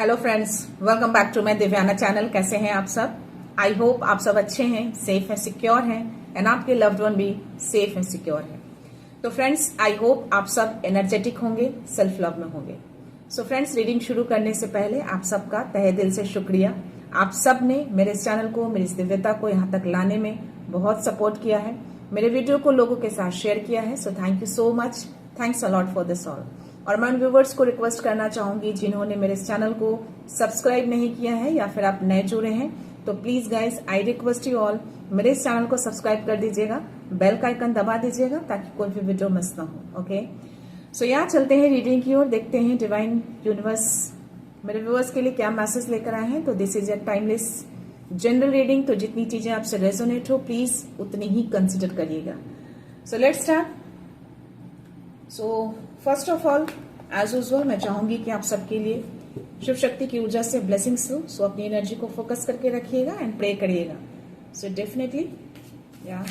Hello friends, welcome back to my Divyana channel. कैसे हैं आप सब? आई होप आप सब अच्छे हैं, सेफ हैं, सिक्योर हैं एंड आपके लव्ड वन भी सेफ एंड सिक्योर है। तो फ्रेंड्स, आई होप आप सब एनर्जेटिक होंगे, सेल्फ लव में होंगे। सो फ्रेंड्स, रीडिंग शुरू करने से पहले आप सबका तहे दिल से शुक्रिया। आप सब ने मेरे इस चैनल को, मेरी इस दिव्यता को यहाँ तक लाने में बहुत सपोर्ट किया है, मेरे वीडियो को लोगों के साथ शेयर किया है। So thank you so much, thanks a lot for this all. और मैं उन व्यूवर्स को रिक्वेस्ट करना चाहूंगी जिन्होंने मेरे इस चैनल को सब्सक्राइब नहीं किया है या फिर आप नए जुड़े हैं, तो please guys I request you all, मेरे इस चैनल को सब्सक्राइब कर दीजिएगा, बेल का आइकन दबा दीजिएगा ताकि कोई भी वीडियो मिस ना हो। ओके, सो यहाँ चलते हैं रीडिंग की ओर, देखते हैं डिवाइन यूनिवर्स मेरे व्यूवर्स के लिए क्या मैसेज लेकर आए हैं। तो this is a timeless general reading, तो जितनी चीजें आपसे रेजोनेट हो प्लीज उतनी ही कंसिडर करिएगा। So let's start. So first of all, as usual मैं चाहूंगी कि आप सबके लिए शिव शक्ति की ऊर्जा से ब्लेसिंग्स लो। सो अपनी एनर्जी को फोकस करके रखिएगा एंड प्रे करिएगा। सो डेफिनेटली या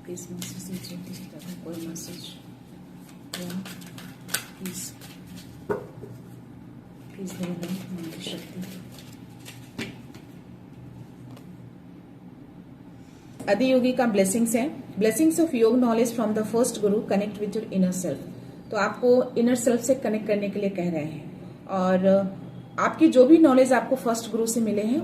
प्लीज मैसेज दीजिए, किसी तरह कोई मैसेज या प्लीज प्लीज दे दें हमारी शक्ति। आदि योगी का ब्लेसिंग्स है। ब्लेसिंग्स ऑफ योग knowledge from the first Guru, connect with your inner self. तो आपको इनर सेल्फ से कनेक्ट करने के लिए कह रहे हैं और आपकी जो भी नॉलेज आपको फर्स्ट गुरु से मिले हैं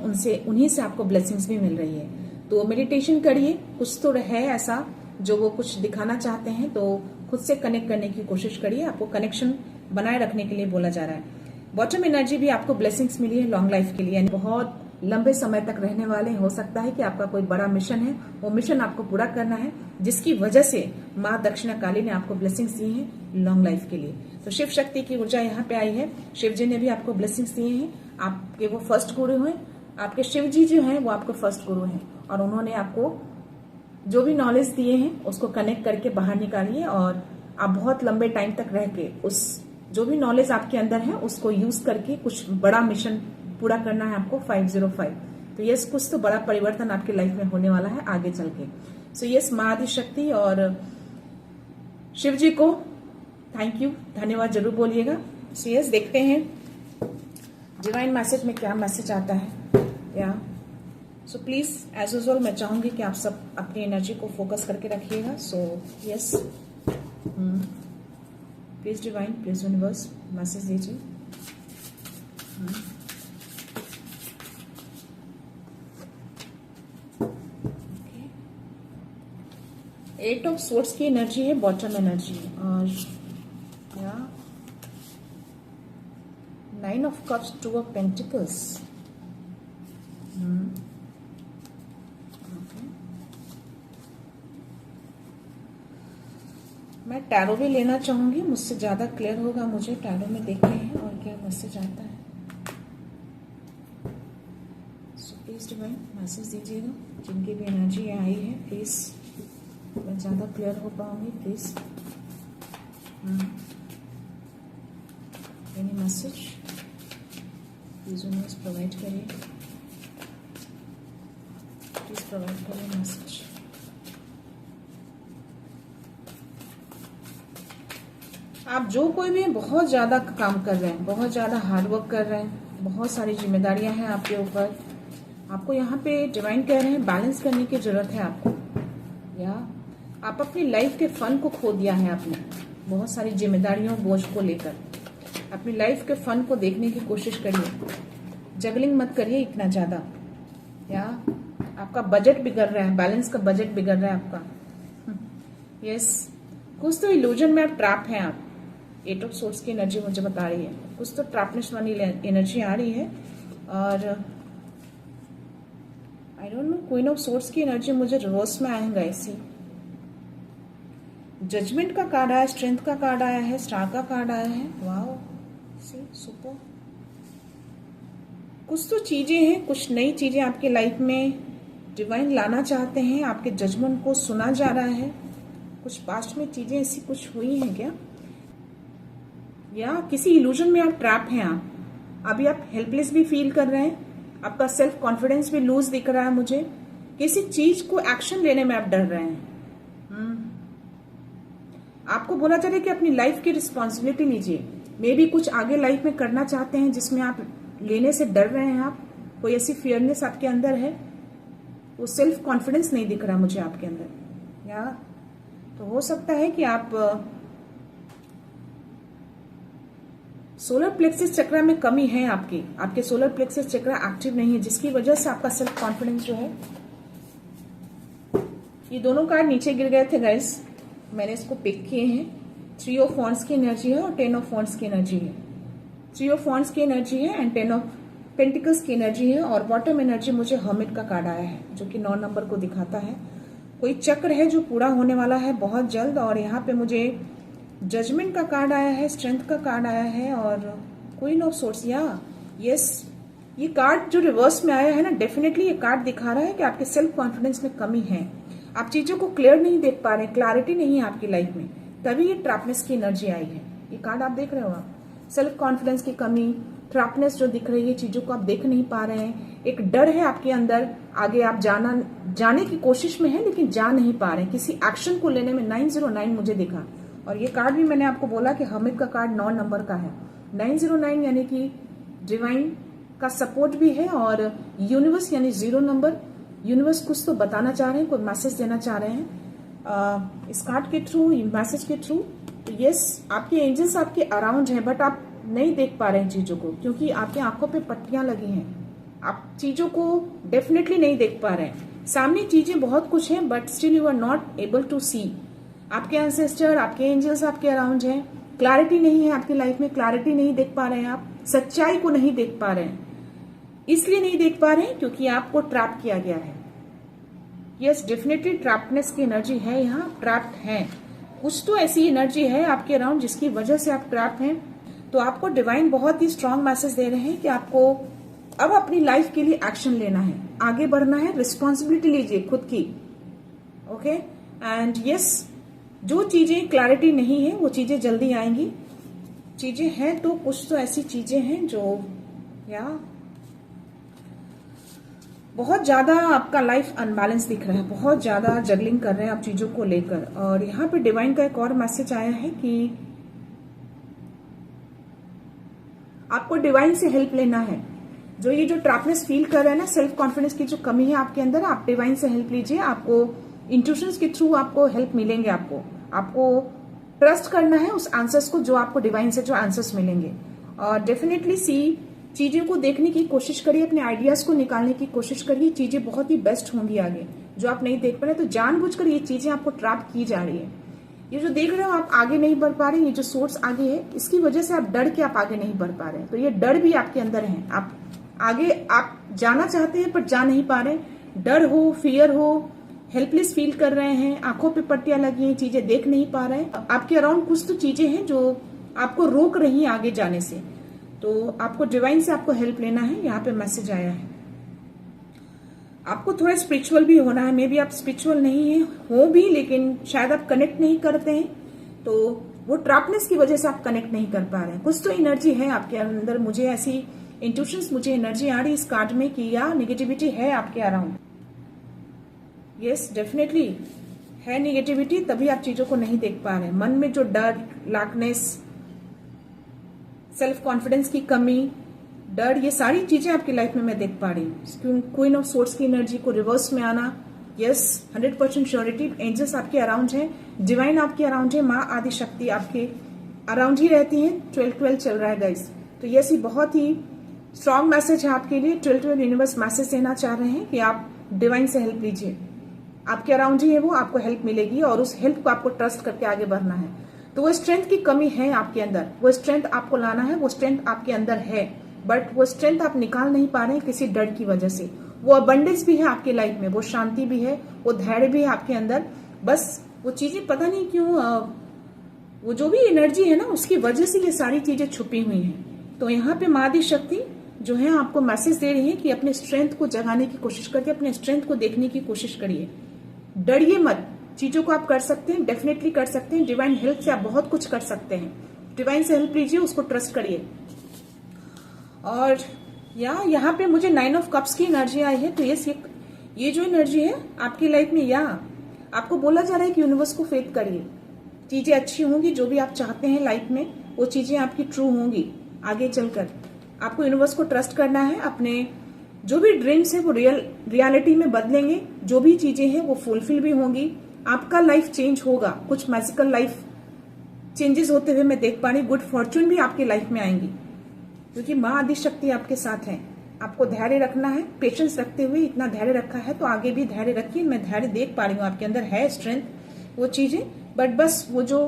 उन्हीं से आपको ब्लेसिंग्स भी मिल रही है। तो मेडिटेशन करिए, कुछ तो है ऐसा जो वो कुछ दिखाना चाहते हैं, तो खुद से कनेक्ट करने की कोशिश करिए। आपको कनेक्शन बनाए रखने के लिए बोला जा रहा है। बॉटम एनर्जी भी आपको ब्लेसिंग्स मिली है लॉन्ग लाइफ के लिए, यानी बहुत लंबे समय तक रहने वाले। हो सकता है कि आपका कोई बड़ा मिशन है, वो मिशन आपको पूरा करना है, जिसकी वजह से माँ दक्षिणा काली ने आपको ब्लेसिंग्स दी हैं लॉन्ग लाइफ के लिए। तो शिव शक्ति की ऊर्जा यहाँ पे आई है। शिव जी ने भी आपको ब्लेसिंग्स दिए हैं। आपके वो फर्स्ट गुरु हैं, आपके शिव जी जो हैं वो आपके फर्स्ट गुरु हैं और उन्होंने आपको जो भी नॉलेज दिए हैं उसको कनेक्ट करके बाहर निकालिए और आप बहुत लंबे टाइम तक रह के उस जो भी नॉलेज आपके अंदर है उसको यूज करके कुछ बड़ा मिशन पूरा करना है आपको 505। तो यस, कुछ तो बड़ा परिवर्तन आपकी लाइफ में होने वाला है आगे चल के। सो यस, माँ आदि शक्ति और शिव जी को थैंक यू, धन्यवाद जरूर बोलिएगा। सो यस, देखते हैं डिवाइन मैसेज में क्या मैसेज आता है। या सो प्लीज एज यूजुअल मैं चाहूंगी कि आप सब अपनी एनर्जी को फोकस करके रखिएगा। So yes, please divine, please universe message दीजिए। एट ऑफ सोर्ड्स की एनर्जी है, बॉटम एनर्जी, और या nine of cups, two of pentacles. मैं टैरो भी लेना चाहूंगी, मुझसे ज्यादा क्लियर होगा मुझे टैरो में देखते हैं और क्या मैसेज आता है। सो प्लीज डिवाइन मैसेज दीजिएगा, जिनकी भी एनर्जी आई है प्लीज मैं ज्यादा क्लियर हो पाऊंगी। Please any message please universe provide करिए, प्लीज प्रोवाइड करिए मैसेज। आप जो कोई भी बहुत ज्यादा काम कर रहे हैं, बहुत ज्यादा हार्डवर्क कर रहे हैं, बहुत सारी जिम्मेदारियां हैं आपके ऊपर, आपको यहाँ पे डिवाइन कह रहे हैं बैलेंस करने की जरूरत है आपको। या आप अपनी लाइफ के फन को खो दिया है आपने, बहुत सारी जिम्मेदारियों बोझ को लेकर। अपनी लाइफ के फन को देखने की कोशिश करिए, जगलिंग मत करिए इतना ज्यादा। या आपका बजट बिगड़ रहा है, बैलेंस का बजट बिगड़ रहा है आपका। यस, कुछ तो इल्यूजन में आप ट्रैप हैं आप। एट ऑफ सोर्स की एनर्जी मुझे बता रही है कुछ तो ट्रैपनेस वाली एनर्जी आ रही है। और I don't know, queen of source की एनर्जी मुझे रिवर्स में आएगा। ऐसी जजमेंट का कार्ड आया, स्ट्रेंथ का कार्ड आया है, स्टार का कार्ड आया है। वाओ, सी सुपर। कुछ तो चीजें हैं, कुछ नई चीजें आपके लाइफ में डिवाइन लाना चाहते हैं। आपके जजमेंट को सुना जा रहा है। कुछ पास्ट में चीजें ऐसी कुछ हुई हैं क्या, या किसी इल्यूजन में आप ट्रैप हैं। आप अभी आप हेल्पलेस भी फील कर रहे हैं, आपका सेल्फ कॉन्फिडेंस भी लूज दिख रहा है मुझे। किसी चीज को एक्शन लेने में आप डर रहे हैं। आपको बोला जा रहा है कि अपनी लाइफ की रिस्पॉन्सिबिलिटी लीजिए। मे बी कुछ आगे लाइफ में करना चाहते हैं जिसमें आप लेने से डर रहे हैं। आप कोई ऐसी फियरनेस आपके अंदर है, वो सेल्फ कॉन्फिडेंस नहीं दिख रहा मुझे आपके अंदर। या तो हो सकता है कि आप सोलर प्लेक्सस चक्र में कमी है आपके सोलर प्लेक्सस चक्र एक्टिव नहीं है, जिसकी वजह से आपका सेल्फ कॉन्फिडेंस जो है। ये दोनों कार्ड नीचे गिर गए थे गाइस, मैंने इसको पिक किए हैं। 3 ऑफ वॉन्ड्स की एनर्जी है और 10 ऑफ वॉन्ड्स की एनर्जी है। 3 ऑफ वॉन्ड्स की एनर्जी है एंड 10 ऑफ पेंटिकल्स की एनर्जी है। और बॉटम एनर्जी मुझे हर्मिट का कार्ड आया है जो कि 9 नंबर को दिखाता है। कोई चक्र है जो पूरा होने वाला है बहुत जल्द। और यहाँ पे मुझे जजमेंट का कार्ड आया है, स्ट्रेंथ का कार्ड आया है और क्वीन ऑफ सोर्स। यस, ये कार्ड जो रिवर्स में आया है ना, डेफिनेटली ये कार्ड दिखा रहा है कि आपके सेल्फ कॉन्फिडेंस में कमी है। आप चीजों को क्लियर नहीं देख पा रहे हैं, क्लैरिटी नहीं है आपकी लाइफ में, तभी ये ट्रैपनेस की एनर्जी आई है। ये कार्ड आप देख रहे हो, आप सेल्फ कॉन्फिडेंस की कमी, ट्रैपनेस जो दिख रही है, चीजों को आप देख नहीं पा रहे हैं। एक डर है आपके अंदर, आगे आप जाने की कोशिश में है लेकिन जा नहीं पा रहे हैं किसी एक्शन को लेने में। 909 मुझे दिखा। और ये कार्ड भी मैंने आपको बोला कि हर्मिट का कार्ड 9 नंबर का है। 909 यानी कि डिवाइन का सपोर्ट भी है और यूनिवर्स यानी 0 नंबर। यूनिवर्स कुछ तो बताना चाह रहे हैं, कोई मैसेज देना चाह रहे हैं इस कार्ड के थ्रू, मैसेज के थ्रू। तो यस, आपके एंजल्स आपके अराउंड हैं बट आप नहीं देख पा रहे हैं चीजों को, क्योंकि आपकी आंखों पे पट्टियां लगी हैं। आप चीजों को डेफिनेटली नहीं देख पा रहे हैं। सामने चीजें बहुत कुछ हैं but still you are not able to see. आपके एंसेस्टर, आपके एंजल्स आपके अराउंड हैं। क्लैरिटी नहीं है आपकी लाइफ में, क्लैरिटी नहीं देख पा रहे हैं आप, सच्चाई को नहीं देख पा रहे हैं। इसलिए नहीं देख पा रहे हैं क्योंकि आपको ट्रैप किया गया है। यस, डेफिनेटली ट्रैपनेस की एनर्जी है, यहाँ ट्रैप्ड है। कुछ तो ऐसी एनर्जी है आपके अराउंड जिसकी वजह से आप ट्रैप हैं। तो आपको डिवाइन बहुत ही स्ट्रांग मैसेज दे रहे हैं कि आपको अब अपनी लाइफ के लिए एक्शन लेना है, आगे बढ़ना है, रिस्पॉन्सिबिलिटी लीजिए खुद की। ओके एंड यस, जो चीजें क्लैरिटी नहीं है वो चीजें जल्दी आएंगी। चीजें हैं तो कुछ तो ऐसी चीजें हैं जो या बहुत ज्यादा आपका लाइफ अनबैलेंस दिख रहा है, बहुत ज्यादा जगलिंग कर रहे हैं आप चीजों को लेकर। और यहाँ पे डिवाइन का एक और मैसेज आया है कि आपको डिवाइन से हेल्प लेना है। जो ये जो ट्रैपनेस फील कर रहे हैं ना, सेल्फ कॉन्फिडेंस की जो कमी है आपके अंदर, आप डिवाइन से हेल्प लीजिए। आपको इंट्यूशंस के थ्रू आपको हेल्प मिलेंगे। आपको ट्रस्ट करना है उस आंसर्स को जो आपको डिवाइन से जो आंसर्स मिलेंगे। और डेफिनेटली चीजों को देखने की कोशिश करिए, अपने आइडियाज को निकालने की कोशिश करिए। चीजें बहुत ही बेस्ट होंगी आगे जो आप नहीं देख पा रहे। तो जानबूझकर ये चीजें आपको ट्रैप की जा रही है। ये जो देख रहे हो आप आगे नहीं बढ़ पा रहे, ये जो सोर्स आगे है, इसकी वजह से आप डर के आप आगे नहीं बढ़ पा रहे। तो ये डर भी आपके अंदर है। आप आगे आप जाना चाहते हैं पर जा नहीं पा रहे। डर हो, फियर हो, हेल्पलेस फील कर रहे हैं, आंखों पे पट्टियां लगी हैं, चीजें देख नहीं पा रहे हैं। आपके अराउंड कुछ तो चीजें हैं जो आपको रोक रही हैं आगे जाने से। तो आपको डिवाइन से आपको हेल्प लेना है। यहाँ पे मैसेज आया है आपको थोड़ा स्पिरिचुअल भी होना है। मे बी आप स्पिरिचुअल नहीं है, हो भी, लेकिन शायद आप कनेक्ट नहीं करते हैं। तो वो ट्रैपनेस की वजह से आप कनेक्ट नहीं कर पा रहे हैं। कुछ तो एनर्जी है आपके अंदर, मुझे ऐसी इंट्यूशंस, मुझे एनर्जी आ रही इस कार्ड में कि या नेगेटिविटी है आपके अराउंड। यस, डेफिनेटली है नेगेटिविटी, तभी आप चीजों को नहीं देख पा रहे हैं। मन में जो डर, लाकनेस, सेल्फ कॉन्फिडेंस की कमी, डर, ये सारी चीजें आपकी लाइफ में मैं देख पा रही हूँ। क्वीन ऑफ सोर्ड्स की एनर्जी को रिवर्स में आना। Yes, 100% surety. एंजल्स आपके अराउंड है, डिवाइन आपके अराउंड है, माँ आदि शक्ति आपके अराउंड ही रहती है। 12-12 चल रहा है गाइस। तो यस, ये बहुत ही स्ट्रांग मैसेज है आपके लिए। 12-12 यूनिवर्स मैसेज देना चाह रहे हैं कि आप डिवाइन से हेल्प लीजिए। आपके अराउंड ही है वो, आपको हेल्प मिलेगी और उस हेल्प को आपको ट्रस्ट करके आगे बढ़ना है। तो वो स्ट्रेंथ की कमी है आपके अंदर, वो स्ट्रेंथ आपको लाना है। वो स्ट्रेंथ आपके अंदर है बट वो स्ट्रेंथ आप निकाल नहीं पा रहे हैं किसी डर की वजह से। वो अबंडेंस भी है आपकी लाइफ में, वो शांति भी है, वो धैर्य भी है आपके अंदर। बस वो चीजें पता नहीं क्यों, वो जो भी एनर्जी है ना, उसकी वजह से ये सारी चीजें छुपी हुई हैं। तो यहाँ पे माँ आदि शक्ति जो है आपको मैसेज दे रही है कि अपने स्ट्रेंथ को जगाने की कोशिश करिए, अपने स्ट्रेंथ को देखने की कोशिश करिए। डरिए मत, चीजों को आप कर सकते हैं, डेफिनेटली कर सकते हैं। डिवाइन हेल्प से आप बहुत कुछ कर सकते हैं। डिवाइन से हेल्प लीजिए, उसको ट्रस्ट करिए। और या यहाँ पे मुझे 9 ऑफ कप्स की एनर्जी आई है। तो ये जो एनर्जी है आपकी लाइफ में, या आपको बोला जा रहा है कि यूनिवर्स को फेथ करिए, चीजें अच्छी होंगी, जो भी आप चाहते हैं लाइफ में वो चीजें आपकी ट्रू होंगी आगे चलकर। आपको यूनिवर्स को ट्रस्ट करना है, अपने जो भी ड्रीम्स है वो रियलिटी में बदलेंगे, जो भी चीजें हैं वो फुलफिल भी होंगी, आपका लाइफ चेंज होगा, कुछ मैजिकल लाइफ चेंजेस होते हुए मैं देख पा रही। गुड फॉर्चून भी आपकी लाइफ में आएंगी, क्योंकि माँ आदि शक्ति आपके साथ है। आपको धैर्य रखना है, पेशेंस रखते हुए, इतना धैर्य रखा है तो आगे भी धैर्य रखिए। मैं धैर्य देख पा रही हूँ आपके अंदर है स्ट्रेंथ, वो चीजें, बट बस वो जो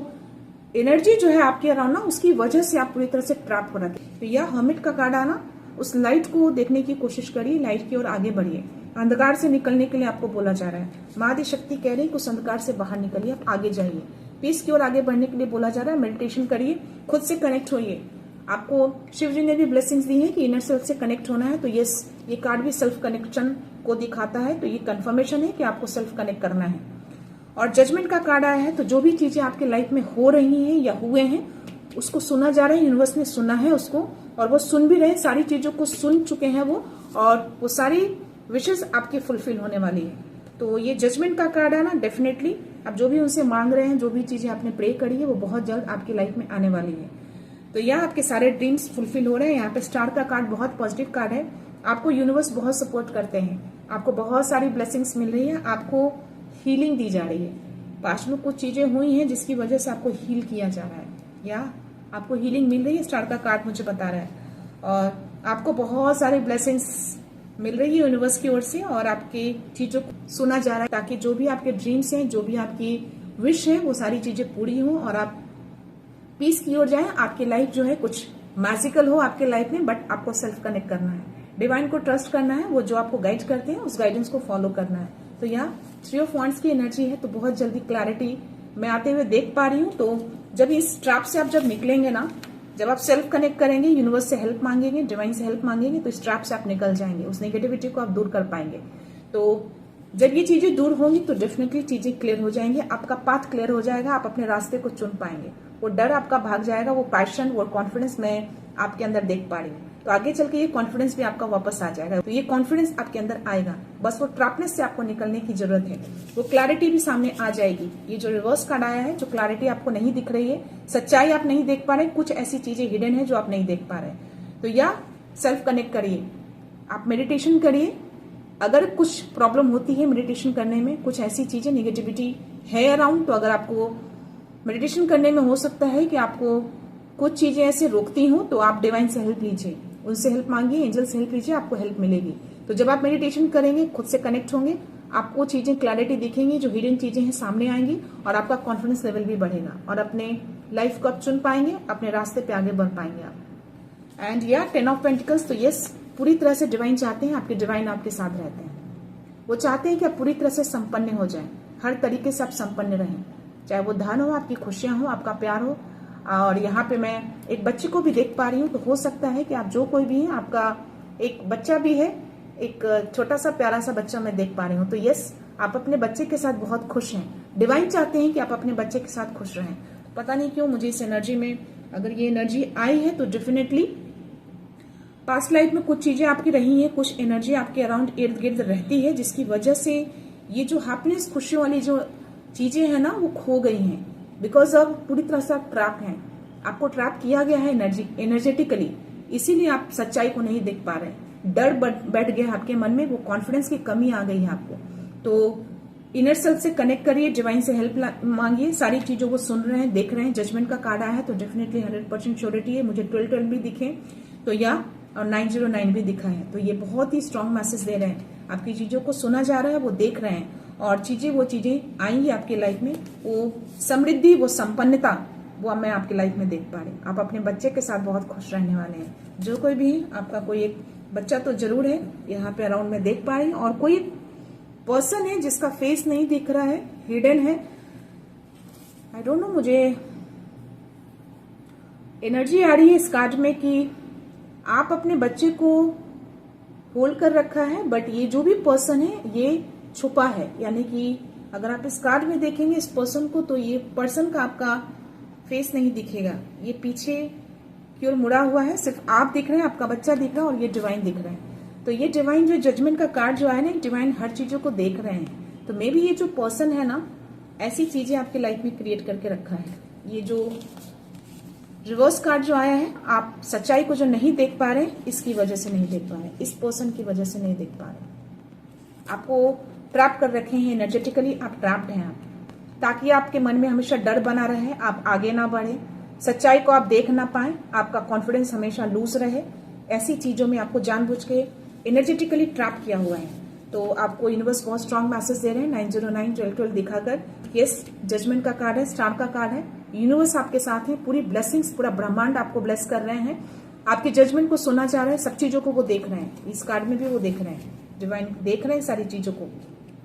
एनर्जी जो है आपके अराउंड ना, उसकी वजह से आप पूरी तरह से ट्रैप हो रहे थे। तो यह हर्मिट का कार्ड आना, उस लाइट को देखने की कोशिश करिए, लाइट की ओर आगे बढ़िए। अंधकार से निकलने के लिए आपको बोला जा रहा है, माँ आदि शक्ति कह रही है उस अंधकार से बाहर निकलिए, आप आगे जाइए, पीस की ओर आगे बढ़ने के लिए बोला जा रहा है। मेडिटेशन करिए, खुद से कनेक्ट होइए। आपको शिव जी ने भी ब्लेसिंग्स दी है कि इनर सेल्फ से कनेक्ट होना है। तो ये कार्ड भी सेल्फ कनेक्शन को दिखाता है, तो ये कंफर्मेशन है कि आपको सेल्फ कनेक्ट करना है। और जजमेंट का कार्ड आया है, तो जो भी चीजें आपके लाइफ में हो रही हैं या हुए हैं उसको सुना जा रहा है, यूनिवर्स ने सुना है उसको, और वो सुन भी रहे, सारी चीजों को सुन चुके हैं वो, और वो सारी विशेष आपकी फुलफिल होने वाली है। तो ये जजमेंट का कार्ड है ना, डेफिनेटली आप जो भी उनसे मांग रहे हैं, जो भी चीजें आपने प्रे करी है वो बहुत जल्द आपकी लाइफ में आने वाली है। तो यहाँ आपके सारे ड्रीम्स फुलफिल हो रहे हैं। यहाँ पे स्टार का कार्ड बहुत पॉजिटिव कार्ड है, आपको यूनिवर्स बहुत सपोर्ट करते हैं, आपको बहुत सारी ब्लेसिंग्स मिल रही है, आपको हीलिंग दी जा रही है। पास्ट में कुछ चीजें हुई हैं जिसकी वजह से आपको हील किया जा रहा है, या आपको हीलिंग मिल रही है, स्टार का कार्ड मुझे बता रहा है। और आपको बहुत सारी ब्लेसिंग्स मिल रही है यूनिवर्स की ओर से, और आपकी चीजों को सुना जा रहा है, ताकि जो भी आपके ड्रीम्स हैं, जो भी आपकी विश है, वो सारी चीजें पूरी हो और आप पीस की ओर जाए। आपकी लाइफ जो है कुछ मैजिकल हो आपके लाइफ में, बट आपको सेल्फ कनेक्ट करना है, डिवाइन को ट्रस्ट करना है, वो जो आपको गाइड करते हैं उस गाइडेंस को फॉलो करना है। तो यहाँ 3 ऑफ वांड्स की एनर्जी है, तो बहुत जल्दी क्लैरिटी मैं आते हुए देख पा रही हूँ। तो जब इस ट्रैप से आप जब निकलेंगे ना, जब आप सेल्फ कनेक्ट करेंगे, यूनिवर्स से हेल्प मांगेंगे, डिवाइन से हेल्प मांगेंगे, तो इस ट्रैप से आप निकल जाएंगे, उस नेगेटिविटी को आप दूर कर पाएंगे। तो जब ये चीजें दूर होंगी तो डेफिनेटली चीजें क्लियर हो जाएंगी, आपका पाथ क्लियर हो जाएगा, आप अपने रास्ते को चुन पाएंगे, वो डर आपका भाग जाएगा, वो पैशन, वो कॉन्फिडेंस मैं आपके अंदर देख पा रही हूँ। तो आगे चल के ये कॉन्फिडेंस भी आपका वापस आ जाएगा। तो ये कॉन्फिडेंस आपके अंदर आएगा, बस वो ट्रैपनेस से आपको निकलने की जरूरत है, वो क्लैरिटी भी सामने आ जाएगी। ये जो रिवर्स कार्ड आया है, जो क्लैरिटी आपको नहीं दिख रही है, सच्चाई आप नहीं देख पा रहे, कुछ ऐसी चीजें हिडन है जो आप नहीं देख पा रहे, तो या सेल्फ कनेक्ट करिए, आप मेडिटेशन करिए। अगर कुछ प्रॉब्लम होती है मेडिटेशन करने में, कुछ ऐसी चीजें निगेटिविटी है अराउंड, तो अगर आपको मेडिटेशन करने में हो सकता है कि आपको कुछ चीजें ऐसे रोकती हो, तो आप डिवाइन से हेल्प लीजिए, उनसे हेल्प मांगिए, एंजल से हेल्प लीजिए, आपको हेल्प मिलेगी। तो जब आप मेडिटेशन करेंगे, खुद से कनेक्ट होंगे, आपको चीजें क्लैरिटी दिखेंगी, जो हिडन चीजें हैं सामने आएंगी, और आपका कॉन्फिडेंस लेवल भी बढ़ेगा, और अपने लाइफ को आप चुन पाएंगे, अपने रास्ते पे आगे बढ़ पाएंगे आप। एंड या 10 ऑफ पेंटिकल्स, तो यस, पूरी तरह से डिवाइन चाहते हैं, आपके डिवाइन आपके साथ रहते हैं, वो चाहते हैं कि आप पूरी तरह से संपन्न हो जाएं, हर तरीके से आप संपन्न रहें, चाहे वो धन हो, आपकी खुशियां हो, आपका प्यार हो। और यहाँ पे मैं एक बच्चे को भी देख पा रही हूँ, तो हो सकता है कि आप जो कोई भी है, आपका एक बच्चा भी है, एक छोटा सा प्यारा सा बच्चा मैं देख पा रही हूँ। तो यस, आप अपने बच्चे के साथ बहुत खुश हैं, डिवाइन चाहते हैं कि आप अपने बच्चे के साथ खुश रहें। पता नहीं क्यों मुझे इस एनर्जी में, अगर ये एनर्जी आई है तो डेफिनेटली पास्ट लाइफ में कुछ चीजें आपकी रही हैं, कुछ एनर्जी आपके अराउंड इर्द गिर्द रहती है, जिसकी वजह से ये जो हैप्पीनेस, खुशियों वाली जो चीजें हैं ना, वो खो गई हैं, बिकॉज अब पूरी तरह से आप ट्रैप हैं, आपको ट्रैप किया गया है एनर्जेटिकली, इसीलिए आप सच्चाई को नहीं देख पा रहे, डर बैठ गया आपके मन में, वो कॉन्फिडेंस की कमी आ गई है आपको। तो इनर सेल्फ से कनेक्ट करिए, डिवाइन से हेल्प मांगिए, सारी चीजों को सुन रहे हैं, देख रहे हैं। जजमेंट का कार्ड आया है, तो डेफिनेटली 100% श्योरिटी है, मुझे 12 भी दिखे, तो या और 909 भी दिखा है, तो ये बहुत ही स्ट्रांग मैसेज दे रहे हैं, आपकी चीजों को सुना जा रहा है, वो देख रहे हैं, और वो चीजें आएंगी आपकी लाइफ में, वो समृद्धि, वो संपन्नता, वो मैं आपकी लाइफ में देख पा रही हूँ। आप अपने बच्चे के साथ बहुत खुश रहने वाले हैं, जो कोई भी है, आपका कोई एक बच्चा तो जरूर है यहाँ पे अराउंड में देख पा रही हूँ, और कोई पर्सन है जिसका फेस नहीं दिख रहा है, हिडन है, आई डोंट नो, मुझे एनर्जी आ रही है इस कार्ड में कि आप अपने बच्चे को होल्ड कर रखा है, बट ये जो भी पर्सन है ये छुपा है, यानी कि अगर आप इस कार्ड में देखेंगे इस पर्सन को, तो ये पर्सन का आपका फेस नहीं दिखेगा, ये पीछे की ओर मुड़ा हुआ है, सिर्फ आप दिख रहे हैं, आपका बच्चा दिख रहा है और ये डिवाइन दिख रहा है। तो ये डिवाइन जो जजमेंट का कार्ड जो है ना, डिवाइन हर चीजों को देख रहे हैं। तो मे बी ये जो पर्सन है ना, ऐसी चीजें आपकी लाइफ में क्रिएट करके रखा है। ये जो रिवर्स कार्ड जो आया है, आप सच्चाई को जो नहीं देख पा रहे, इसकी वजह से नहीं देख पा रहे, इस पर्सन की वजह से नहीं देख पा रहे। आपको ट्रैप कर रखे हैं एनर्जेटिकली, आप ट्रैप्ड हैं आप, ताकि आपके मन में हमेशा डर बना रहे, आप आगे ना बढ़े, सच्चाई को आप देख ना पाए, आपका कॉन्फिडेंस हमेशा लूज रहे। ऐसी चीजों में आपको जानबूझ के एनर्जेटिकली ट्रैप किया हुआ है। तो आपको यूनिवर्स बहुत स्ट्रांग मैसेज दे रहे हैं 909 12 दिखाकर। यस, जजमेंट का कार्ड है, स्टार का कार्ड है, यूनिवर्स आपके साथ है, पूरी ब्लेसिंग्स, पूरा ब्रह्मांड आपको ब्लेस कर रहे हैं। आपके जजमेंट को सुनना चाह रहे हैं, सब चीजों को वो देख रहे हैं। इस कार्ड में भी वो देख रहे हैं, डिवाइन देख रहे हैं सारी चीजों को।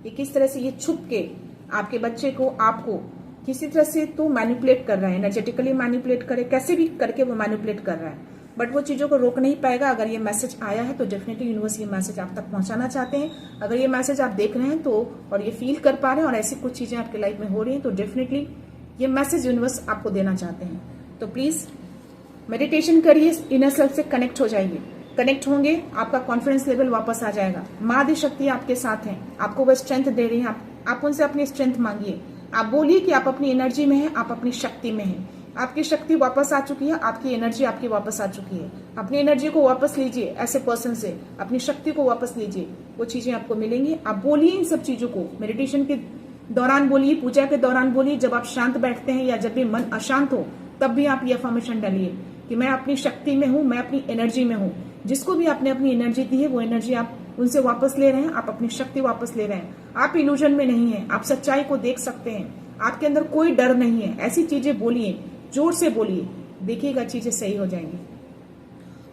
ये किस तरह से ये छुप के आपके बच्चे को, आपको किसी तरह से तो मैनिपुलेट कर रहा है, एनर्जेटिकली मैनिपुलेट करे, कैसे भी करके वो मैनिपुलेट कर रहा है, बट वो चीजों को रोक नहीं पाएगा। अगर ये मैसेज आया है तो डेफिनेटली यूनिवर्स ये मैसेज आप तक पहुंचाना चाहते हैं। अगर ये मैसेज आप देख रहे हैं तो, और ये फील कर पा रहे हैं और ऐसी कुछ चीजें आपकी लाइफ में हो रही हैं, तो डेफिनेटली ये मैसेज यूनिवर्स आपको देना चाहते हैं। तो प्लीज मेडिटेशन करिए, इनर सेल्फ से कनेक्ट हो जाइए। कनेक्ट होंगे, आपका कॉन्फिडेंस लेवल वापस आ जाएगा। माँ आदि शक्ति आपके साथ है, आपको वो स्ट्रेंथ दे रही है। आप उनसे अपनी स्ट्रेंथ मांगिए, आप बोलिए कि आप अपनी एनर्जी में हैं, आप अपनी शक्ति में हैं। आपकी शक्ति वापस आ चुकी है, आपकी एनर्जी आपकी वापस आ चुकी है। अपनी एनर्जी को वापस लीजिए, ऐसे पर्सन से अपनी शक्ति को वापस लीजिए, वो चीजें आपको मिलेंगी। आप बोलिए इन सब चीजों को, मेडिटेशन के दौरान बोलिए, पूजा के दौरान बोलिए, जब आप शांत बैठते हैं या जब भी मन अशांत हो तब भी आप ये अफर्मेशन डालिए कि मैं अपनी शक्ति में हूँ, मैं अपनी एनर्जी में हूँ। जिसको भी आपने अपनी एनर्जी दी है, वो एनर्जी आप उनसे वापस ले रहे हैं, आप अपनी शक्ति वापस ले रहे हैं। आप इल्यूजन में नहीं है, आप सच्चाई को देख सकते हैं, आपके अंदर कोई डर नहीं है। ऐसी चीजें बोलिए, जोर से बोलिए, देखिएगा चीजें सही हो जाएंगी।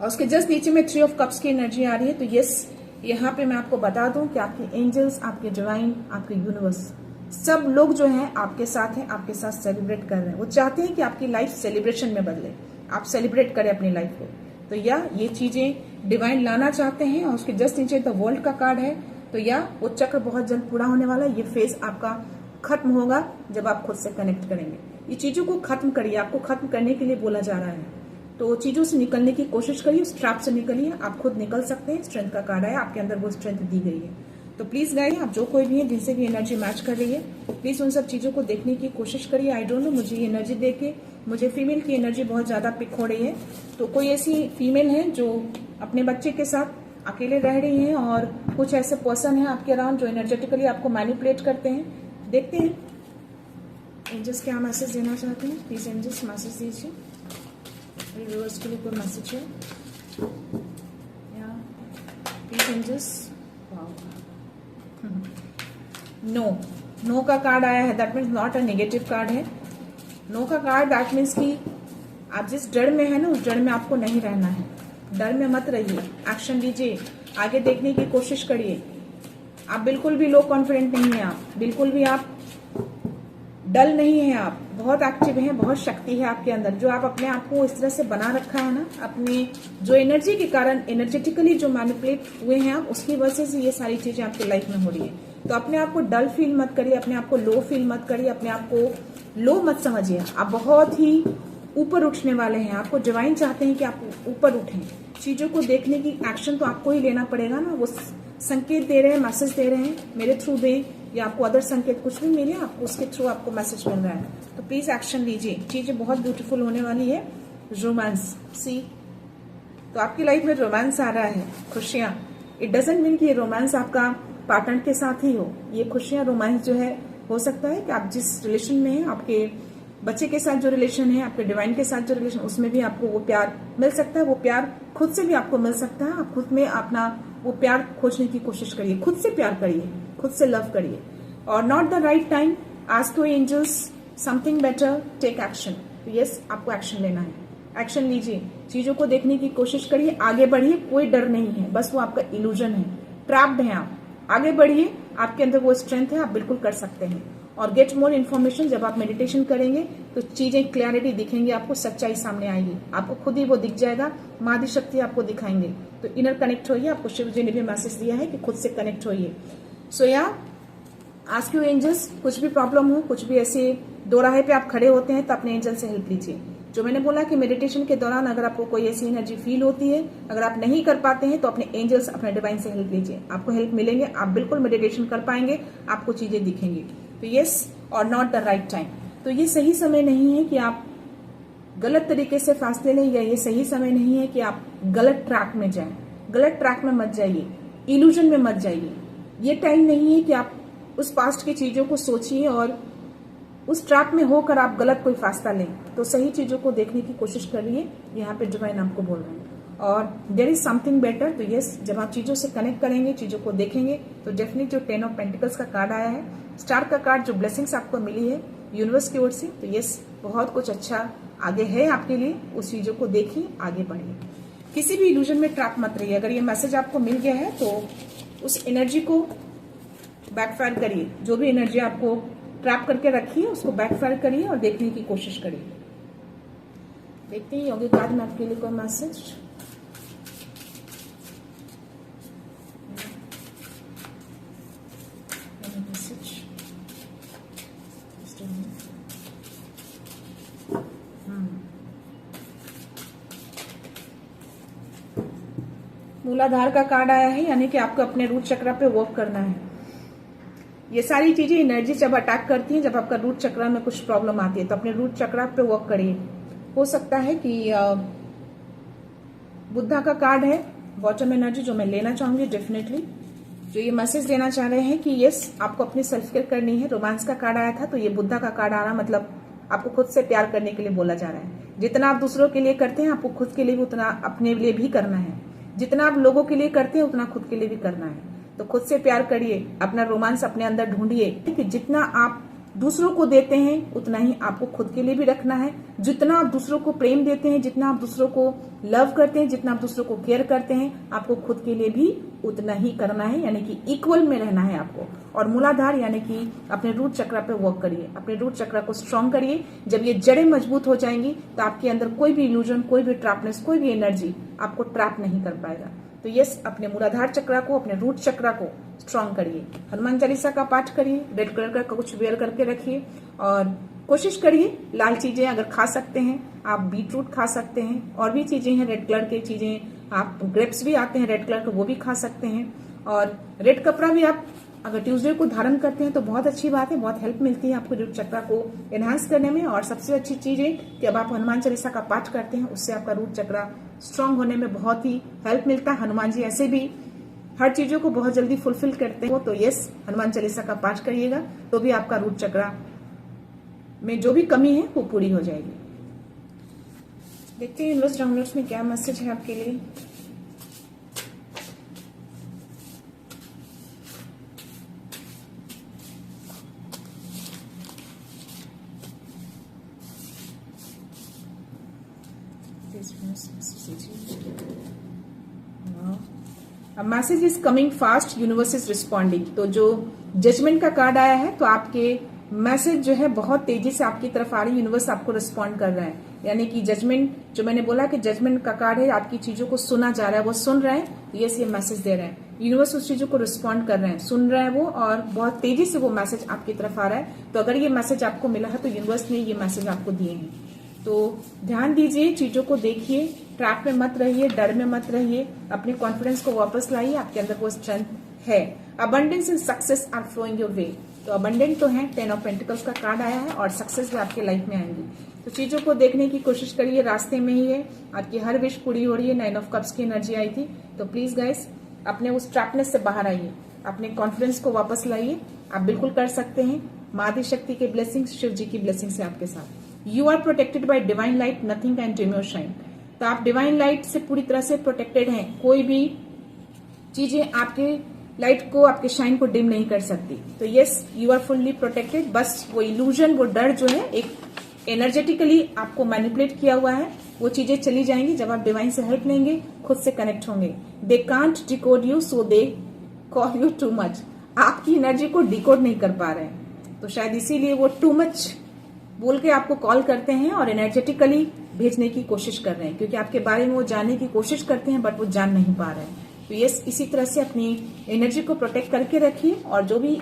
और उसके जस्ट नीचे में 3 ऑफ कप्स की एनर्जी आ रही है। तो यस, यहाँ पे मैं आपको बता दूं कि आपके एंजल्स, आपके डिवाइन, आपके यूनिवर्स, सब लोग जो हैं आपके साथ हैं, आपके साथ सेलिब्रेट कर रहे हैं। वो चाहते हैं कि आपकी लाइफ सेलिब्रेशन में बदले, आप सेलिब्रेट करें अपनी लाइफ को। तो या ये चीजें डिवाइन लाना चाहते हैं। और उसके जस्ट नीचे द वर्ल्ड का कार्ड है। तो या वो चक्र बहुत जल्द पूरा होने वाला है। ये फेज आपका खत्म होगा जब आप खुद से कनेक्ट करेंगे। ये चीजों को खत्म करिए, आपको खत्म करने के लिए बोला जा रहा है। तो चीजों से निकलने की कोशिश करिए, उस ट्रैप से निकलिए। आप खुद निकल सकते हैं, स्ट्रेंथ का कार्ड है, आपके अंदर वो स्ट्रेंथ दी गई है। तो प्लीज गाइस, आप जो कोई भी है जिनसे भी एनर्जी मैच कर रही है, प्लीज उन सब चीजों को देखने की कोशिश करिए। आई डोंट नो, मुझे ये एनर्जी देख के मुझे फीमेल की एनर्जी बहुत ज्यादा पिक हो रही है। तो कोई ऐसी फीमेल है जो अपने बच्चे के साथ अकेले रह रही है और कुछ ऐसे पर्सन है आपके अराउंड जो एनर्जेटिकली आपको मैनिपुलेट करते हैं। देखते हैं एंजल्स क्या मैसेज देना चाहते हैं। प्लीज एंजल्स मैसेज दीजिए, व्यूअर्स के लिए कोई मैसेज है या प्लीज एंजल्स। नो का कार्ड आया है, that means not a negative card है। नो का कार्ड दैट मीन्स कि आप जिस डर में है ना, उस डर में आपको नहीं रहना है। डर में मत रहिए, एक्शन लीजिए, आगे देखने की कोशिश करिए। आप बिल्कुल भी लो कॉन्फिडेंट नहीं है, आप बिल्कुल भी आप डल नहीं है, आप बहुत एक्टिव हैं, बहुत शक्ति है आपके अंदर। जो आप अपने आप को इस तरह से बना रखा है ना, अपने जो एनर्जी के कारण एनर्जेटिकली जो मैनिपुलेट हुए हैं आप, उसकी वजह से ये सारी चीजें आपकी लाइफ में हो रही है। तो अपने आप को डल फील मत करिए, अपने आप को लो फील मत करिए, अपने आप को लो मत समझिए। आप बहुत ही ऊपर उठने वाले हैं। आपको डिवाइन चाहते हैं कि आप ऊपर उठें। चीजों को देखने की एक्शन तो आपको ही लेना पड़ेगा ना। वो संकेत दे रहे हैं, मैसेज दे रहे हैं, मेरे थ्रू दें या आपको अदर संकेत कुछ भी मिले, आपको उसके थ्रू आपको मैसेज मिल रहा है। तो प्लीज एक्शन लीजिए, चीजें बहुत ब्यूटीफुल होने वाली है। रोमांस, सी, तो आपकी लाइफ में रोमांस आ रहा है, खुशियां। इट डजंट मीन कि ये रोमांस आपका पार्टनर के साथ ही हो। ये खुशियां, रोमांस जो है, हो सकता है कि आप जिस रिलेशन में हैं, आपके बच्चे के साथ जो रिलेशन है, आपके डिवाइन के साथ जो रिलेशन, उसमें भी आपको वो प्यार मिल सकता है। वो प्यार खुद से भी आपको मिल सकता है। आप खुद में अपना वो प्यार खोजने की कोशिश करिए, खुद से प्यार करिए, खुद से लव करिए। और not the right time, ask to angels something better, take action. तो यस, आपको एक्शन लेना है, एक्शन लीजिए, चीजों को देखने की कोशिश करिए, आगे बढ़िए। कोई डर नहीं है, बस वो आपका इल्यूजन है, ट्रैप्ड हैं आप। आगे बढ़िए, आपके अंदर वो स्ट्रेंथ है, आप बिल्कुल कर सकते हैं। और गेट मोर इन्फॉर्मेशन, जब आप मेडिटेशन करेंगे तो चीजें क्लैरिटी दिखेंगी, आपको सच्चाई सामने आएगी, आपको खुद ही वो दिख जाएगा, मादी शक्ति आपको दिखाएंगे। तो इनर कनेक्ट होइए, आपको शिव जी ने भी मैसेज दिया है कि खुद से कनेक्ट होइए। सो या आस्क यू एंजल्स, कुछ भी प्रॉब्लम हो, कुछ भी ऐसे दो राहे पे आप खड़े होते हैं तो अपने एंजल से हेल्प लीजिए। जो मैंने बोला कि मेडिटेशन के दौरान अगर आपको कोई ऐसी एनर्जी फील होती है, अगर आप नहीं कर पाते हैं तो अपने एंजल्स, अपने डिवाइन से हेल्प लीजिए, आपको हेल्प मिलेंगे, आप बिल्कुल मेडिटेशन कर पाएंगे, आपको चीजें दिखेंगी। तो यस, और नॉट द राइट टाइम, तो ये सही समय नहीं है कि आप गलत तरीके से फासले लें, या ये सही समय नहीं है कि आप गलत ट्रैक में जाएं। गलत ट्रैक में मत जाइए, इल्यूजन में मत जाइए। ये टाइम नहीं है कि आप उस पास्ट की चीजों को सोचिए और उस ट्रैक में होकर आप गलत कोई फासला लें। तो सही चीजों को देखने की कोशिश करिए, यहाँ पे डिवाइन आपको बोल रहे हैं। और देयर इज समथिंग बेटर। तो यस, जब आप चीजों से कनेक्ट करेंगे, चीजों को देखेंगे, तो डेफिनेटली जो 10 ऑफ पेंटिकल्स का कार्ड आया है, स्टार का कार्ड, जो ब्लेसिंग्स आपको मिली है यूनिवर्स की ओर से, तो यस, बहुत कुछ अच्छा आगे है आपके लिए। उस चीजों को देखिए, आगे बढ़िए, किसी भी इल्यूजन में ट्रैप मत रहिए। अगर ये मैसेज आपको मिल गया है तो उस एनर्जी को बैकफायर करिए, जो भी एनर्जी आपको ट्रैप करके रखी है उसको बैकफायर करिए और देखने की कोशिश करिए। देखते हैं योगी कार्ड में आपके लिए कोई मैसेज। मूलाधार का कार्ड आया है, यानी कि आपको अपने रूट चक्र पे वर्क करना है। ये सारी चीजें एनर्जी जब अटैक करती हैं, जब आपका रूट चक्र में कुछ प्रॉब्लम आती है, तो अपने रूट चक्र पे वर्क करिए। हो सकता है कि बुद्धा का कार्ड है, बॉटम एनर्जी, जो मैं लेना चाहूंगी डेफिनेटली, जो ये मैसेज देना चाह रहे हैं कि यस, आपको अपनी सेल्फ केयर करनी है। रोमांस का कार्ड आया था, तो ये बुद्धा का कार्ड आ रहा, मतलब आपको खुद से प्यार करने के लिए बोला जा रहा है। जितना आप दूसरों के लिए करते हैं, आपको खुद के लिए भी उतना अपने लिए भी करना है। जितना आप लोगों के लिए करते हैं, उतना खुद के लिए भी करना है। तो खुद से प्यार करिए, अपना रोमांस अपने अंदर ढूंढिए कि जितना आप दूसरों को देते हैं उतना ही आपको खुद के लिए भी रखना है। जितना आप दूसरों को प्रेम देते हैं, जितना आप दूसरों को लव करते हैं, जितना आप दूसरों को केयर करते हैं, आपको खुद के लिए भी उतना ही करना है, यानी कि इक्वल में रहना है आपको। और मूलाधार यानी कि अपने रूट चक्र पे वर्क करिए, अपने रूट चक्र को स्ट्रांग करिए। जब ये जड़ें मजबूत हो जाएंगी तो आपके अंदर कोई भी इल्यूजन, कोई भी ट्रैपनेस, कोई भी एनर्जी आपको ट्रैप नहीं कर पाएगा। तो यस, अपने मूलाधार चक्र को, अपने रूट चक्र को स्ट्रांग करिए। हनुमान चालीसा का पाठ करिए, रेड कलर का कुछ वेयर करके रखिए और कोशिश करिए लाल चीजें अगर खा सकते हैं आप, बीट रूट खा सकते हैं, और भी चीजें हैं रेड कलर की चीजें, आप ग्रेप्स भी आते हैं रेड कलर के, वो भी खा सकते हैं। और रेड कपड़ा भी आप अगर ट्यूसडे को धारण करते हैं तो बहुत अच्छी बात है, बहुत हेल्प मिलती है आपको रूट चक्र को एनहांस करने में। और सबसे अच्छी चीज है कि अब आप हनुमान चालीसा का पाठ करते हैं, उससे आपका रूट चक्र स्ट्रांग होने में बहुत ही हेल्प मिलता है। हनुमान जी ऐसे भी हर चीजों को बहुत जल्दी फुलफिल करते हैं, तो यस, हनुमान चालीसा का पाठ करिएगा तो भी आपका रूट चक्र में जो भी कमी है वो पूरी हो जाएगी। देखते हैं यूनिवर्स डाउनलोड्स में क्या मैसेज है आपके लिए। Message is coming fast, universe is responding. तो जो जजमेंट का कार्ड आया है, तो आपके मैसेज जो है बहुत तेजी से आपकी तरफ आ रही है, यूनिवर्स आपको रिस्पॉन्ड कर रहा है। यानी कि जजमेंट, जो मैंने बोला कि जजमेंट का कार्ड है, आपकी चीजों को सुना जा रहा है, वो सुन रहे हैं, यस, ये मैसेज दे रहे हैं। यूनिवर्स उस चीजों को रिस्पॉन्ड कर रहे हैं, सुन रहे हैं वो, और बहुत तेजी से वो मैसेज आपकी तरफ आ रहा है। तो अगर ये मैसेज आपको मिला है तो यूनिवर्स ने ये मैसेज आपको दिए हैं। तो ध्यान दीजिए, चीजों को देखिए, ट्रैप में मत रहिए, डर में मत रहिए, अपने कॉन्फिडेंस को वापस लाइए, आपके अंदर वो स्ट्रेंथ है। Abundance and success are flowing your way. तो अबंडेंट तो है, 10 ऑफ पेंटिकल्स का कार्ड आया है, और सक्सेस भी आपके लाइफ में आएंगी। तो चीजों को देखने की कोशिश करिए, रास्ते में ही है, आपकी हर विश पूरी हो रही है। 9 ऑफ कप्स की एनर्जी आई थी, तो प्लीज गाइस अपने उस ट्रैपनेस से बाहर आइए, अपने कॉन्फिडेंस को वापस लाइए, आप बिल्कुल कर सकते हैं। माँ आदि शक्ति के ब्लेसिंग्स, शिव जी की ब्लेसिंग्स है आपके साथ। You are protected by divine light, nothing can dim your shine. तो आप डिवाइन लाइट से पूरी तरह से प्रोटेक्टेड हैं, कोई भी चीजें आपके लाइट को, आपके शाइन को डिम नहीं कर सकती। तो yes, you are fully protected. बस वो इल्यूजन, वो डर जो है एक एनर्जेटिकली आपको मैनिपुलेट किया हुआ है, वो चीजें चली जाएंगी जब आप डिवाइन से हेल्प लेंगे, खुद से कनेक्ट होंगे। They can't decode you, so they call you too much. आपकी एनर्जी को डिकोड नहीं कर पा रहे हैं, तो शायद इसीलिए वो टू मच बोल के आपको कॉल करते हैं और एनर्जेटिकली भेजने की कोशिश कर रहे हैं, क्योंकि आपके बारे में वो जानने की कोशिश करते हैं, बट वो जान नहीं पा रहे हैं। तो यस, इसी तरह से अपनी एनर्जी को प्रोटेक्ट करके रखिए, और जो भी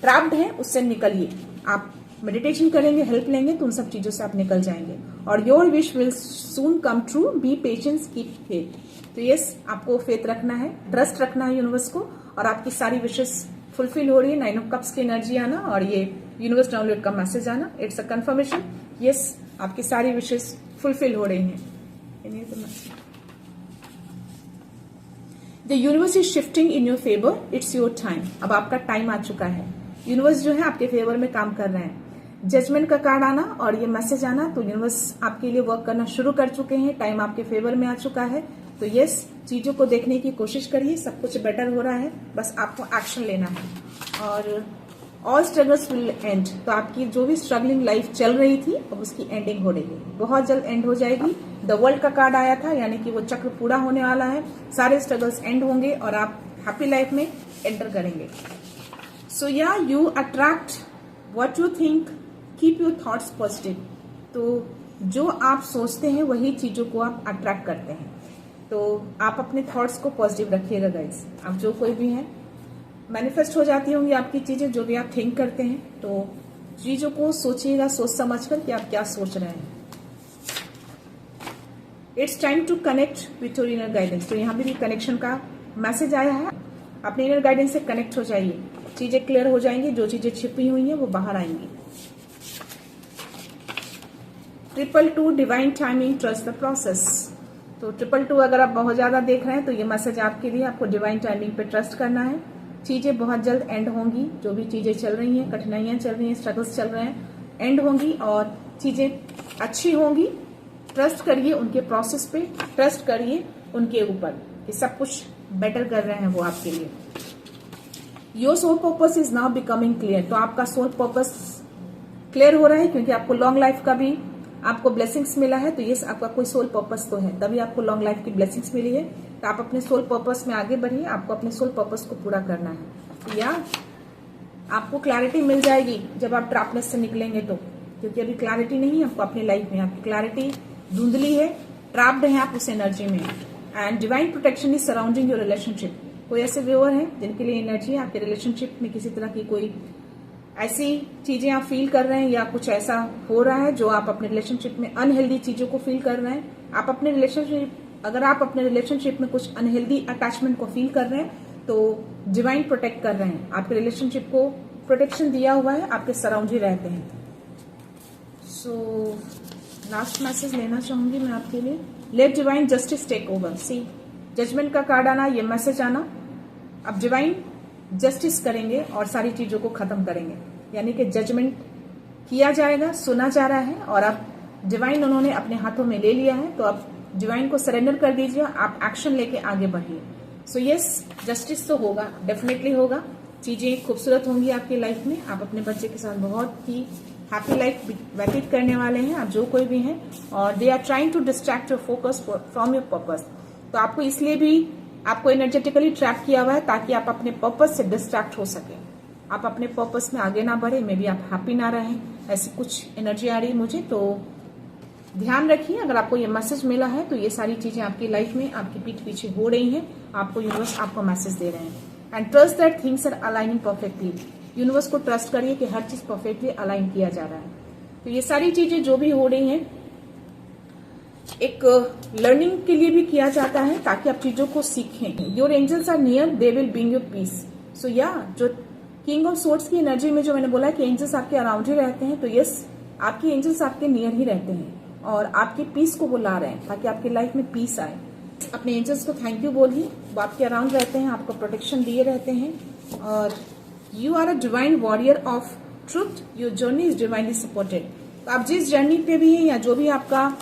ट्रैप्ड है उससे निकलिए। आप मेडिटेशन करेंगे, हेल्प लेंगे तो उन सब चीजों से आप निकल जाएंगे। और your wish will soon come true, B patience, keep faith. तो यस, आपको फेथ रखना है, ट्रस्ट रखना है यूनिवर्स को, और आपकी सारी विशेस फुलफिल हो रही है। 9 ऑफ कप्स की एनर्जी आना और ये यूनिवर्स डाउनलोड का मैसेज आना, इट्स अ कंफर्मेशन। यस, आपकी सारी विशेस फुलफिल हो रही हैं। The universe is shifting in your favour, it's your time. अब आपका टाइम आ चुका है, यूनिवर्स जो है आपके फेवर में काम कर रहे हैं। जजमेंट का कार्ड आना और ये मैसेज आना, तो यूनिवर्स आपके लिए वर्क करना शुरू कर चुके हैं, टाइम आपके फेवर में आ चुका है। तो यस, चीजों को देखने की कोशिश करिए, सब कुछ बेटर हो रहा है, बस आपको एक्शन लेना है। और ऑल स्ट्रगल्स विल एंड, तो आपकी जो भी स्ट्रगलिंग लाइफ चल रही थी अब उसकी एंडिंग हो रही है, बहुत जल्द एंड हो जाएगी। द वर्ल्ड का कार्ड आया था, यानी कि वो चक्र पूरा होने वाला है, सारे स्ट्रगल्स एंड होंगे और आप हैप्पी लाइफ में एंटर करेंगे। सो या you attract what you think, keep your thoughts positive. तो जो आप सोचते हैं वही चीजों को आप अट्रैक्ट करते हैं, तो आप अपने थॉट्स को पॉजिटिव रखिएगा गाइस। आप जो कोई भी हैं, मैनिफेस्ट हो जाती होंगी आपकी चीजें, जो भी आप थिंक करते हैं। तो चीजों को सोचिएगा सोच समझकर कि आप क्या सोच रहे हैं। It's time to connect with your inner guidance, तो यहाँ भी कनेक्शन का मैसेज आया है। अपने इनर गाइडेंस से कनेक्ट हो जाइए, चीजें क्लियर हो जाएंगी, जो चीजें छिपी हुई हैं वो बाहर आएंगी। 222 divine timing, trust the process. तो 222 अगर आप बहुत ज्यादा देख रहे हैं तो ये मैसेज आपके लिए, आपको डिवाइन टाइमिंग पे ट्रस्ट करना है। चीजें बहुत जल्द एंड होंगी, जो भी चीजें चल रही हैं, कठिनाइयां चल रही हैं, स्ट्रगल्स चल रहे हैं, एंड होंगी और चीजें अच्छी होंगी। ट्रस्ट करिए उनके प्रोसेस पे, ट्रस्ट करिए उनके ऊपर कि सब कुछ बेटर कर रहे हैं वो आपके लिए। Your soul purpose is now becoming clear, तो आपका सोल पर्पस क्लियर हो रहा है, क्योंकि आपको लॉन्ग लाइफ का भी आपको ब्लेसिंग्स मिला है। तो ये आपका कोई सोल पर्पस तो है, तभी आपको लॉन्ग लाइफ की ब्लेसिंग्स मिली है। तो आप अपने सोल पर्पस में आगे बढ़िए, आपको अपने सोल पर्पस को पूरा करना है। या आपको क्लैरिटी मिल जाएगी जब आप ट्रैपनेस से निकलेंगे, तो क्योंकि अभी क्लैरिटी नहीं है आपको अपनी लाइफ में, आपकी क्लैरिटी धुंधली है, ट्रैप्ड है आप उस एनर्जी में। And divine protection is surrounding your relationship, कोई ऐसे व्यूअर हैं जिनके लिए एनर्जी आपके रिलेशनशिप में किसी तरह की कोई ऐसी चीजें आप फील कर रहे हैं, या कुछ ऐसा हो रहा है जो आप अपने रिलेशनशिप में अनहेल्दी चीजों को फील कर रहे हैं। आप अपने रिलेशनशिप, अगर आप अपने रिलेशनशिप में कुछ अनहेल्दी अटैचमेंट को फील कर रहे हैं, तो डिवाइन प्रोटेक्ट कर रहे हैं, आपके रिलेशनशिप को प्रोटेक्शन दिया हुआ है, आपके सराउंड ही रहते हैं। सो लास्ट मैसेज लेना चाहूंगी मैं आपके लिए, let divine justice take over. See, judgement का कार्ड आना, ये मैसेज आना, अब डिवाइन जस्टिस करेंगे और सारी चीजों को खत्म करेंगे, यानी कि जजमेंट किया जाएगा, सुना जा रहा है, और अब डिवाइन उन्होंने अपने हाथों में ले लिया है। तो अब डिवाइन को सरेंडर कर दीजिए, आप एक्शन लेके आगे बढ़िए। सो यस, जस्टिस तो होगा, डेफिनेटली होगा, चीजें खूबसूरत होंगी आपकी लाइफ में। आप अपने बच्चे के साथ बहुत ही हैप्पी लाइफ व्यतीत करने वाले हैं, आप जो कोई भी हैं। और they are trying to distract your focus from your purpose, तो आपको इसलिए भी आपको एनर्जेटिकली ट्रैप किया हुआ है ताकि आप अपने पर्पस से डिस्ट्रैक्ट हो सके, आप अपने पर्पस में आगे ना बढ़े, मे बी आप हैप्पी ना रहें, ऐसी कुछ एनर्जी आ रही है मुझे। तो ध्यान रखिए, अगर आपको ये मैसेज मिला है तो ये सारी चीजें आपकी लाइफ में आपकी पीठ पीछे हो रही हैं, आपको यूनिवर्स आपको मैसेज दे रहे हैं। And trust that things are aligning perfectly, universe को ट्रस्ट करिए कि हर चीज परफेक्टली अलाइन किया जा रहा है। तो ये सारी चीजें जो भी हो रही हैं एक लर्निंग के लिए भी किया जाता है, ताकि आप चीजों को सीखें। Your angels are near, they will bring you peace. So या जो किंग ऑफ सोर्ड्स की एनर्जी में जो मैंने बोला कि एंजल्स आपके अराउंड ही रहते हैं, तो यस, आपके एंजल्स आपके नियर ही रहते हैं और आपके पीस को बुला रहे हैं ताकि आपकी लाइफ में पीस आए। अपने एंजल्स को थैंक यू बोलिए, वो आपके अराउंड रहते हैं, आपको प्रोटेक्शन दिए रहते हैं। और you are a divine warrior of truth, your journey is divinely supported. तो आप जिस जर्नी पे भी हैं या जो भी आपका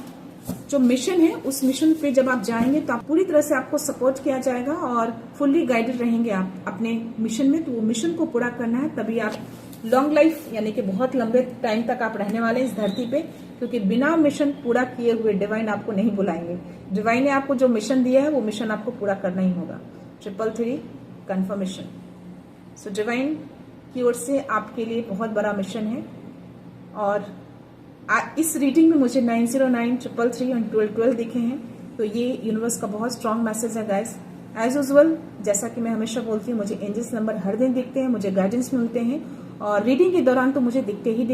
जो मिशन है, उस मिशन पे जब आप जाएंगे तो आप पूरी तरह से आपको सपोर्ट किया जाएगा और फुल्ली गाइडेड रहेंगे आप अपने मिशन में। तो वो मिशन को पूरा करना है, तभी आप लॉन्ग लाइफ यानी कि बहुत लंबे टाइम तक आप रहने वाले हैं इस धरती पे, क्योंकि बिना मिशन पूरा किए हुए डिवाइन आपको नहीं बुलाएंगे। डिवाइन ने आपको जो मिशन दिया है वो मिशन आपको पूरा करना ही होगा। 333 कंफर्मेशन। सो डिवाइन की ओर से आपके लिए बहुत बड़ा मिशन है। और इस रीडिंग में मुझे 909, 333 और 1212 दिखे हैं, तो ये यूनिवर्स का बहुत स्ट्रांग मैसेज है गाइस। एज यूजुअल, जैसा कि मैं हमेशा बोलती हूँ, मुझे एंजल्स नंबर हर दिन दिखते हैं, मुझे गाइडेंस मिलते हैं और रीडिंग के दौरान तो मुझे दिखते ही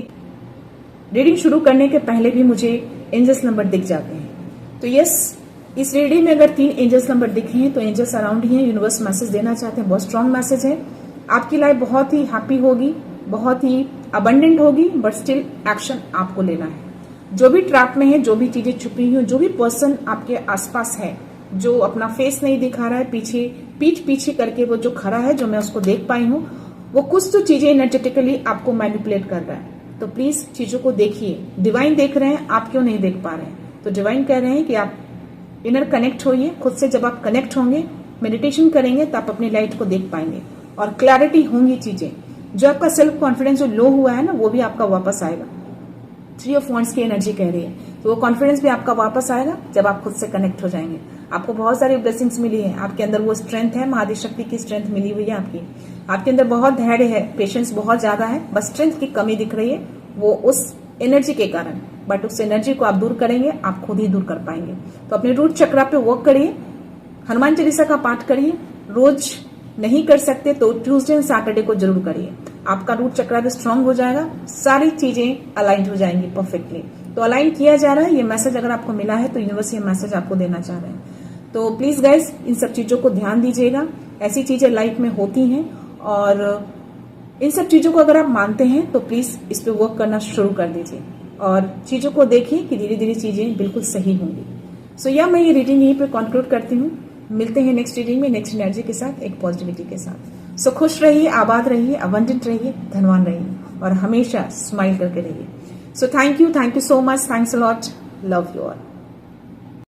रीडिंग शुरू करने के पहले भी मुझे एंजल्स नंबर दिख जाते हैं। तो यस, इस रीडिंग में अगर 3 एंजल्स नंबर दिखे हैं तो एंजल्स अराउंड ही हैं, यूनिवर्स मैसेज देना चाहते हैं, बहुत स्ट्रांग मैसेज है। आपकी लाइफ बहुत ही हैप्पी होगी, बहुत ही अबंडेंट होगी, बट स्टिल एक्शन आपको लेना है। जो भी ट्रैप में है, जो भी चीजें छुपी हुई, जो भी पर्सन आपके आसपास है जो अपना फेस नहीं दिखा रहा है, पीठ पीछे करके वो जो खड़ा है, जो मैं उसको देख पाई हूँ, वो कुछ तो चीजें एनर्जेटिकली आपको मैनिपुलेट कर रहा है। तो प्लीज चीजों को देखिए। डिवाइन देख रहे हैं, आप क्यों नहीं देख पा रहे हैं? तो डिवाइन कह रहे हैं कि आप इनर कनेक्ट होइए खुद से। जब आप कनेक्ट होंगे, मेडिटेशन करेंगे, तो आप अपनी लाइट को देख पाएंगे और क्लैरिटी होंगी चीजें। जो आपका सेल्फ कॉन्फिडेंस जो लो हुआ है ना, वो भी आपका वापस आएगा। 3 ऑफ वांड्स की एनर्जी कह रही है, तो वो कॉन्फिडेंस भी आपका वापस आएगा जब आप खुद से कनेक्ट हो जाएंगे। आपको बहुत सारी ब्लेसिंग्स मिली है, आपके अंदर वो स्ट्रेंथ है, महादेव शक्ति की स्ट्रेंथ मिली हुई है आपके अंदर बहुत धैर्य है, पेशेंस बहुत ज्यादा है, बस स्ट्रेंथ की कमी दिख रही है, वो उस एनर्जी के कारण। बट उस एनर्जी को आप दूर करेंगे, आप खुद ही दूर कर पाएंगे। तो अपने रूट चक्रा पे वर्क करिए, हनुमान चालीसा का पाठ करिए। रोज नहीं कर सकते तो ट्यूसडे एंड सैटरडे को जरूर करिए, आपका रूट चक्रा भी स्ट्रांग हो जाएगा, सारी चीजें अलाइन हो जाएंगी परफेक्टली। तो अलाइन किया जा रहा है, ये मैसेज अगर आपको मिला है तो यूनिवर्स ये मैसेज आपको देना चाह रहे हैं। तो प्लीज गाइज, इन सब चीजों को ध्यान दीजिएगा। ऐसी चीजें लाइफ में होती हैं और इन सब चीजों को अगर आप मानते हैं तो प्लीज इस पे वर्क करना शुरू कर दीजिए और चीजों को देखिए कि धीरे धीरे चीजें बिल्कुल सही होंगी। सो या मैं ये रीडिंग यहीं पे कंक्लूड करती हूँ। मिलते हैं नेक्स्ट रीडिंग में, नेक्स्ट एनर्जी के साथ, एक पॉजिटिविटी के साथ। सो खुश रहिए, आबाद रहिए, अबंडेंट रहिए, धनवान रहिए और हमेशा स्माइल करके रहिए। So thank you so much, thanks a lot, love you all.